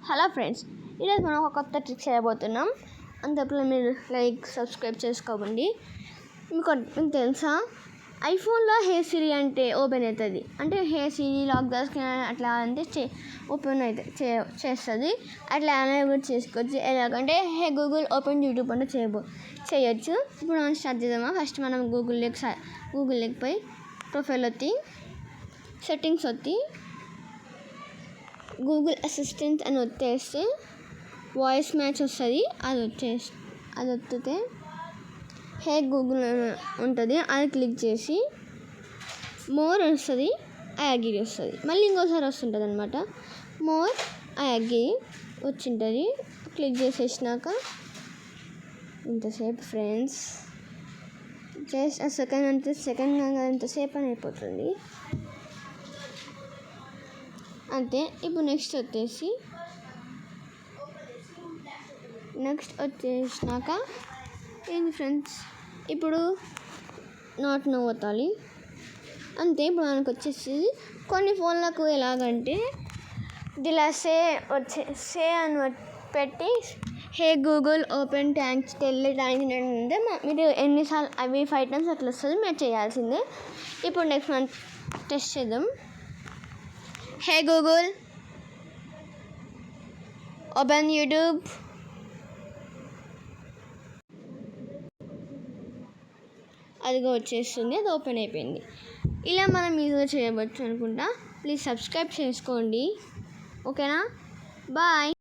Hello friends, ఈరోజు మనం ఒక కొత్త ట్రిక్ చేయబోతున్నాం. అంతప్పుడు మీరు సబ్స్క్రైబ్ చేసుకోండి. మీకు తెలుసా, ఐఫోన్లో హే సిరి అంటే ఓపెన్ అవుతుంది. అంటే హే సిరి లాక్ ద స్క్రీన్ అట్లా అంటే ఓపెన్ అయితే చేస్తుంది. అట్లా అనేది కూడా చేసుకోవచ్చు. ఎలాగంటే హే గూగుల్ ఓపెన్ యూట్యూబ్ అంటే చేయొచ్చు. ఇప్పుడు మనం స్టార్ట్ చేద్దామా. ఫస్ట్ మనం గూగుల్లోకి పోయి ప్రొఫైల్ వచ్చి సెట్టింగ్స్ వచ్చి గూగుల్ అసిస్టెంట్ అని వచ్చేస్తే వాయిస్ మ్యాచ్ వస్తుంది. అది వస్తే హే గూగుల్ ఉంటుంది. అది క్లిక్ చేసి మోర్ వస్తుంది, అగ్రీ వస్తుంది. మళ్ళీ ఇంకోసారి వస్తుంటుంది అనమాట. మోర్ అగ్రీ వచ్చింటుంది. క్లిక్ చేసేసినాక ఇంతసేపు ఫ్రెండ్స్ జస్ట్ సెకండ్ ఎంతసేపు అని అయిపోతుంది అంతే. ఇప్పుడు నెక్స్ట్ వచ్చేసినాక ఏంటి ఫ్రెండ్స్, ఇప్పుడు నాట్ నో కొట్టాలి అంతే. ఇప్పుడు మనకు వచ్చేసి కొన్ని ఫోన్లకు ఎలాగంటే ఇలా సే అని పెట్టి హే గూగుల్ ఓపెన్ ట్యాంక్స్ టెలిటాంక్ అంటే మీరు ఎన్నిసార్లు అవి 5 times అట్లా వస్తుంది. మీరు చేయాల్సిందే. ఇప్పుడు నెక్స్ట్ మనం టెస్ట్ చేద్దాం. హే గూగుల్ ఓపెన్ యూట్యూబ్. అదిగా వచ్చేస్తుంది, అది ఓపెన్ అయిపోయింది. ఇలా మనం ఈజీగా చేయవచ్చు అనుకుంటా. ప్లీజ్ సబ్స్క్రైబ్ చేసుకోండి. ఓకేనా? బాయ్.